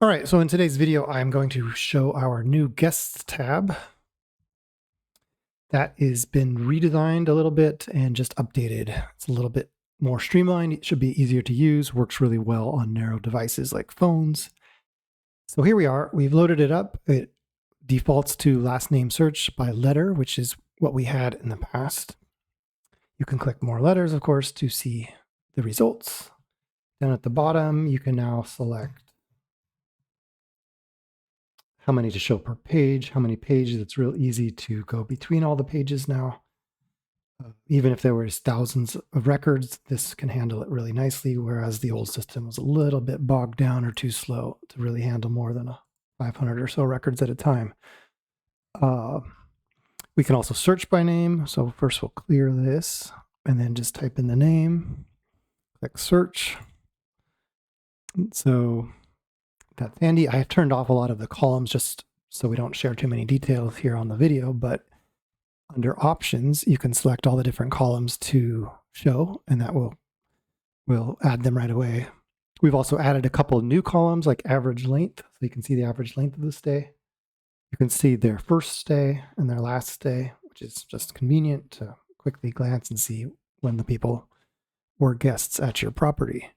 All right, so in today's video, I'm going to show our new guests tab that has been redesigned a little bit and just updated. It's a little bit more streamlined. It should be easier to use, works really well on narrow devices like phones. So here we are, we've loaded it up. It defaults to last name search by letter, which is what we had in the past. You can click more letters, of course, to see the results. Down at the bottom, you can now select how many to show per page, how many pages. It's real easy to go between all the pages now. Even if there was thousands of records, this can handle it really nicely, whereas the old system was a little bit bogged down or too slow to really handle more than 500 or so records at a time. We can also search by name. So first we'll clear this and then just type in the name, click search. So that's handy. I have turned off a lot of the columns just so we don't share too many details here on the video, but under options, you can select all the different columns to show, and that will add them right away. We've also added a couple of new columns like average length, so you can see the average length of the stay. You can see their first stay and their last stay, which is just convenient to quickly glance and see when the people were guests at your property.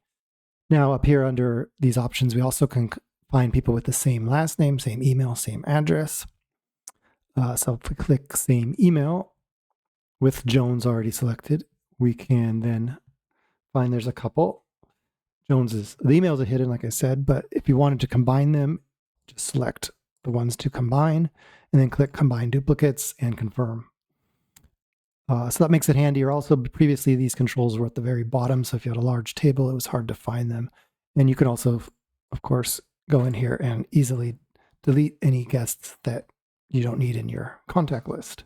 Now up here under these options, we also can find people with the same last name, same email, same address. So if we click same email with Jones already selected, we can then find there's a couple. The emails are hidden, like I said, but if you wanted to combine them, just select the ones to combine and then click combine duplicates and confirm. So that makes it handier. Also, previously these controls were at the very bottom, so if you had a large table, it was hard to find them. And you can also, of course, go in here and easily delete any guests that you don't need in your contact list.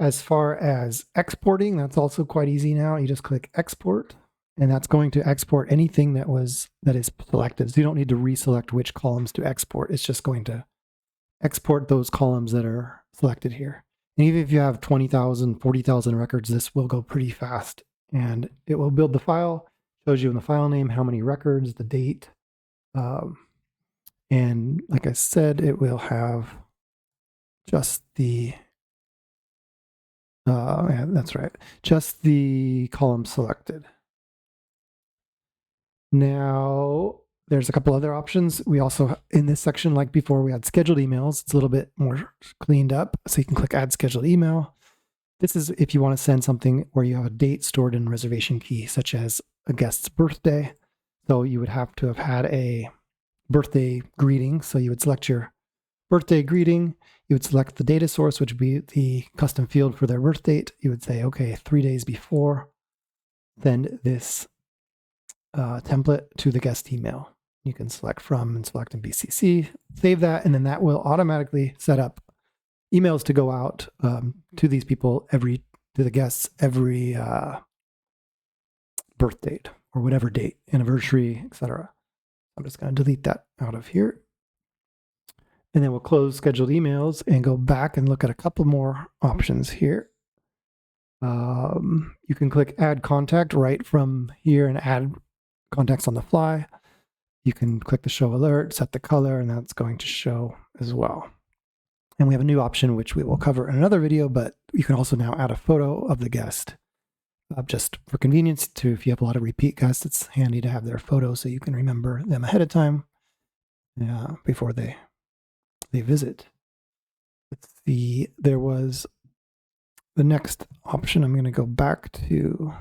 As far as exporting, that's also quite easy now. You just click export, and that's going to export anything that is selected. So you don't need to reselect which columns to export. It's just going to export those columns that are selected here. And even if you have 20,000, 40,000 records, this will go pretty fast. And it will build the file, shows you in the file name how many records, the date. And like I said, it will have just the, yeah, that's right, just the column selected. Now, there's a couple other options. We also, in this section, like before, we had scheduled emails. It's a little bit more cleaned up. So you can click add scheduled email. This is if you want to send something where you have a date stored in reservation key, such as a guest's birthday. So you would have to have had a birthday greeting. So you would select your birthday greeting. You would select the data source, which would be the custom field for their birth date. You would say, okay, 3 days before, send this template to the guest email. You can select from and select in BCC, save that, and then that will automatically set up emails to go out to these people to the guests every birth date or whatever date, anniversary, etc. I'm just going to delete that out of here. And then we'll close scheduled emails and go back and look at a couple more options here. You can click add contact right from here and add contacts on the fly. You can click the show alert, set the color, and that's going to show as well. And we have a new option, which we will cover in another video, but you can also now add a photo of the guest. Just for convenience, if you have a lot of repeat guests, it's handy to have their photo so you can remember them ahead of time before they visit. Let's see, there was the next option. I'm going to go back to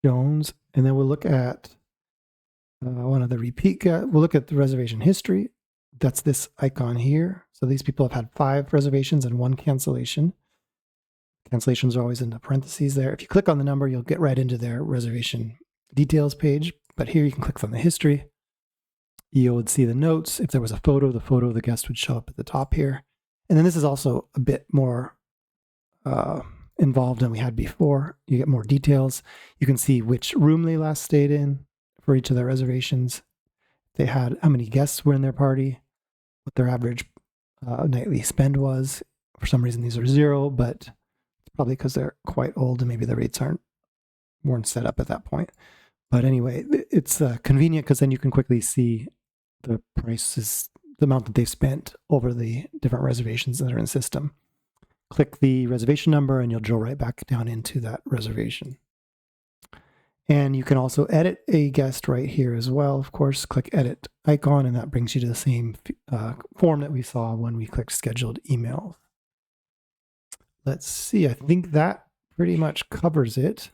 Jones, and then we'll look at one of the repeat guests. We'll look at the reservation history. That's this icon here. So these people have had 5 reservations and 1 cancellation. Cancellations are always in the parentheses there. If you click on the number, you'll get right into their reservation details page. But here you can click on the history. You would see the notes. If there was a photo, the photo of the guest would show up at the top here. And then this is also a bit more involved than we had before. You get more details. You can see which room they last stayed in for each of their reservations. They had how many guests were in their party, what their average nightly spend was. For some reason, these are 0, but it's probably because they're quite old and maybe the rates weren't set up at that point. But anyway, it's convenient because then you can quickly see the prices, the amount that they've spent over the different reservations that are in the system. Click the reservation number and you'll drill right back down into that reservation. And you can also edit a guest right here as well. Of course, click edit icon, and that brings you to the same form that we saw when we clicked scheduled emails. Let's see, I think that pretty much covers it.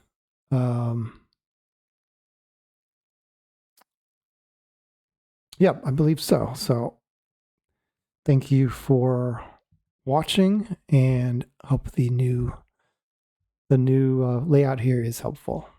Yeah, I believe so. So thank you for watching, and hope the new layout here is helpful.